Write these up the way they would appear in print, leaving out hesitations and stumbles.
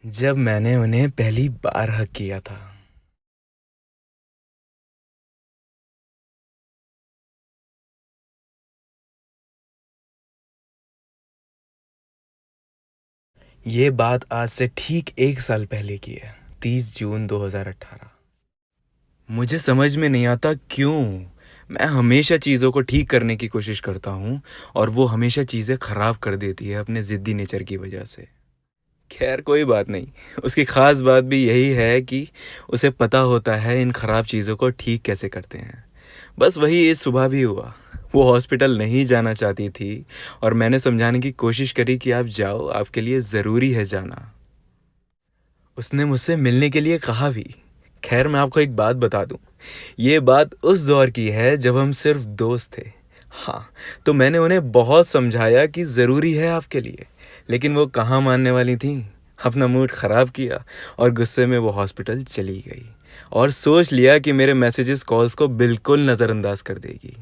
जब मैंने उन्हें पहली बार हग किया था। ये बात आज से ठीक 1 साल पहले की है, 30 जून 2018। मुझे समझ में नहीं आता क्यों मैं हमेशा चीज़ों को ठीक करने की कोशिश करता हूँ और वो हमेशा चीज़ें ख़राब कर देती है अपने ज़िद्दी नेचर की वजह से। खैर कोई बात नहीं, उसकी ख़ास बात भी यही है कि उसे पता होता है इन ख़राब चीज़ों को ठीक कैसे करते हैं। बस वही इस सुबह भी हुआ। वो हॉस्पिटल नहीं जाना चाहती थी और मैंने समझाने की कोशिश करी कि आप जाओ, आपके लिए ज़रूरी है जाना। उसने मुझसे मिलने के लिए कहा भी। खैर मैं आपको एक बात बता दूँ, ये बात उस दौर की है जब हम सिर्फ़ दोस्त थे। हाँ, तो मैंने उन्हें बहुत समझाया कि ज़रूरी है आपके लिए, लेकिन वो कहाँ मानने वाली थीं। अपना मूड ख़राब किया और गुस्से में वो हॉस्पिटल चली गई और सोच लिया कि मेरे मैसेजेस, कॉल्स को बिल्कुल नज़रअंदाज कर देगी।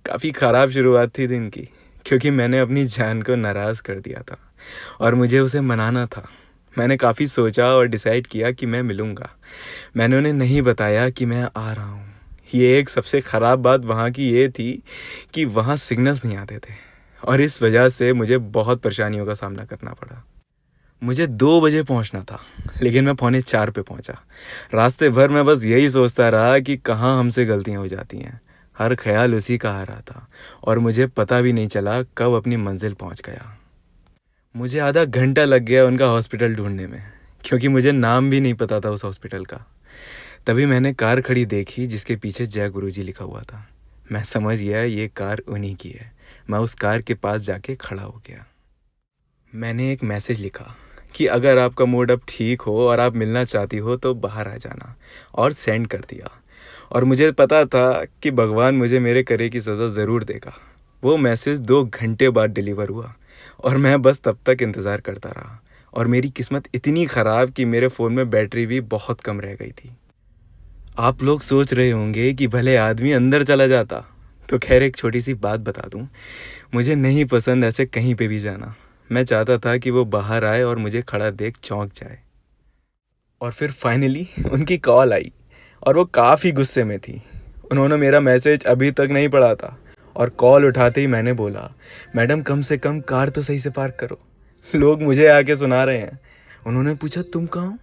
काफ़ी ख़राब शुरुआत थी दिन की, क्योंकि मैंने अपनी जान को नाराज़ कर दिया था और मुझे उसे मनाना था। मैंने काफ़ी सोचा और डिसाइड किया कि मैं मिलूँगा। मैंने उन्हें नहीं बताया कि मैं आ रहा हूँ। ये एक सबसे ख़राब बात वहाँ की ये थी कि वहाँ सिग्नल्स नहीं आते थे और इस वजह से मुझे बहुत परेशानियों का सामना करना पड़ा। मुझे 2 बजे पहुँचना था, लेकिन मैं पौने 4 पे पहुँचा। रास्ते भर मैं बस यही सोचता रहा कि कहाँ हमसे गलतियाँ हो जाती हैं। हर ख़्याल उसी का आ रहा था और मुझे पता भी नहीं चला कब अपनी मंज़िल पहुँच गया। मुझे आधा घंटा लग गया उनका हॉस्पिटल ढूँढने में, क्योंकि मुझे नाम भी नहीं पता था उस हॉस्पिटल का। तभी मैंने कार खड़ी देखी जिसके पीछे जय गुरुजी लिखा हुआ था। मैं समझ गया ये कार उन्हीं की है। मैं उस कार के पास जाके खड़ा हो गया। मैंने एक मैसेज लिखा कि अगर आपका मूड अब ठीक हो और आप मिलना चाहती हो तो बाहर आ जाना, और सेंड कर दिया। और मुझे पता था कि भगवान मुझे मेरे करे की सज़ा ज़रूर देगा। वो मैसेज 2 घंटे बाद डिलीवर हुआ और मैं बस तब तक इंतज़ार करता रहा। और मेरी किस्मत इतनी ख़राब कि मेरे फ़ोन में बैटरी भी बहुत कम रह गई थी। आप लोग सोच रहे होंगे कि भले आदमी अंदर चला जाता। तो खैर एक छोटी सी बात बता दूं, मुझे नहीं पसंद ऐसे कहीं पे भी जाना। मैं चाहता था कि वो बाहर आए और मुझे खड़ा देख चौंक जाए। और फिर फाइनली उनकी कॉल आई और वो काफ़ी गुस्से में थी। उन्होंने मेरा मैसेज अभी तक नहीं पढ़ा था और कॉल उठाते ही मैंने बोला, मैडम कम से कम कार तो सही से पार्क करो, लोग मुझे आके सुना रहे हैं। उन्होंने पूछा तुम कहाँ हो?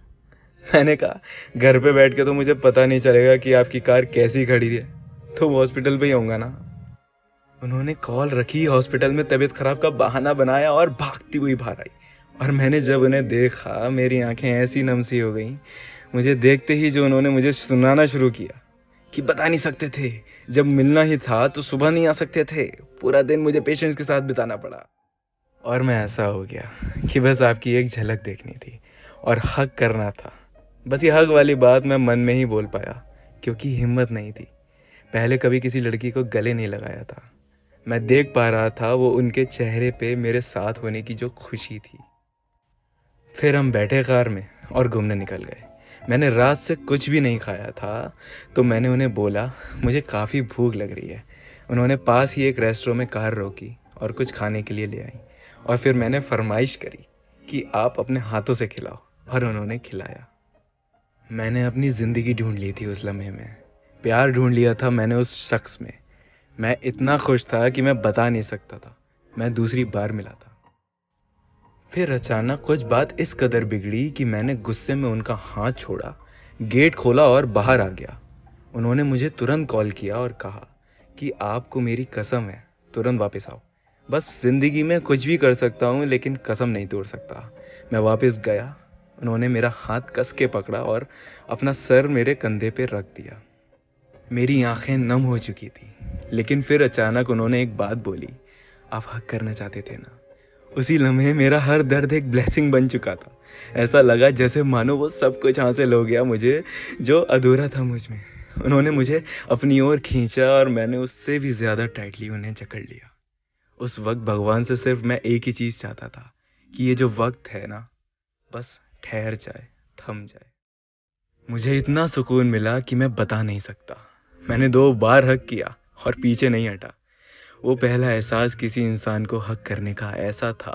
मैंने कहा घर पे बैठ के तो मुझे पता नहीं चलेगा कि आपकी कार कैसी खड़ी है, तो हॉस्पिटल पे ही होऊंगा ना। उन्होंने कॉल रखी, हॉस्पिटल में तबीयत खराब का बहाना बनाया और भागती हुई बाहर आई। और मैंने जब उन्हें देखा मेरी आंखें ऐसी नम सी हो गईं। मुझे देखते ही जो उन्होंने मुझे सुनाना शुरू किया कि बता नहीं सकते थे, जब मिलना ही था तो सुबह नहीं आ सकते थे, पूरा दिन मुझे पेशेंट्स के साथ बिताना पड़ा। और मैं ऐसा हो गया कि बस आपकी एक झलक देखनी थी और हक करना था। बस ये हक वाली बात मैं मन में ही बोल पाया, क्योंकि हिम्मत नहीं थी। पहले कभी किसी लड़की को गले नहीं लगाया था। मैं देख पा रहा था वो उनके चेहरे पे मेरे साथ होने की जो खुशी थी। फिर हम बैठे कार में और घूमने निकल गए। मैंने रात से कुछ भी नहीं खाया था, तो मैंने उन्हें बोला मुझे काफ़ी भूख लग रही है। उन्होंने पास ही एक रेस्टोरेंट में कार रोकी और कुछ खाने के लिए ले आई। और फिर मैंने फरमाइश करी कि आप अपने हाथों से खिलाओ, और उन्होंने खिलाया। मैंने अपनी ज़िंदगी ढूंढ ली थी उस लम्हे में। प्यार ढूंढ लिया था मैंने उस शख्स में। मैं इतना खुश था कि मैं बता नहीं सकता था। मैं दूसरी बार मिला था। फिर अचानक कुछ बात इस कदर बिगड़ी कि मैंने गुस्से में उनका हाथ छोड़ा, गेट खोला और बाहर आ गया। उन्होंने मुझे तुरंत कॉल किया और कहा कि आपको मेरी कसम है, तुरंत वापस आओ। बस ज़िंदगी में कुछ भी कर सकता हूँ लेकिन कसम नहीं तोड़ सकता। मैं वापस गया। उन्होंने मेरा हाथ कस के पकड़ा और अपना सर मेरे कंधे पे रख दिया। मेरी आंखें नम हो चुकी थी, लेकिन फिर अचानक उन्होंने एक बात बोली, आप हक करना चाहते थे ना। उसी लम्हे मेरा हर दर्द एक ब्लेसिंग बन चुका था। ऐसा लगा जैसे मानो वो सब कुछ हासिल हो गया मुझे, जो अधूरा था मुझ में। उन्होंने मुझे अपनी ओर खींचा और मैंने उससे भी ज्यादा टाइटली उन्हें जकड़ लिया। उस वक्त भगवान से सिर्फ मैं एक ही चीज चाहता था कि ये जो वक्त है ना, बस ठहर जाए, थम जाए। मुझे इतना सुकून मिला कि मैं बता नहीं सकता। मैंने 2 बार हक किया और पीछे नहीं हटा। वो पहला एहसास किसी इंसान को हक करने का ऐसा था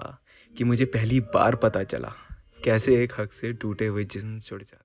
कि मुझे पहली बार पता चला कैसे एक हक से टूटे हुए जिस्म जुड़ जाते हैं।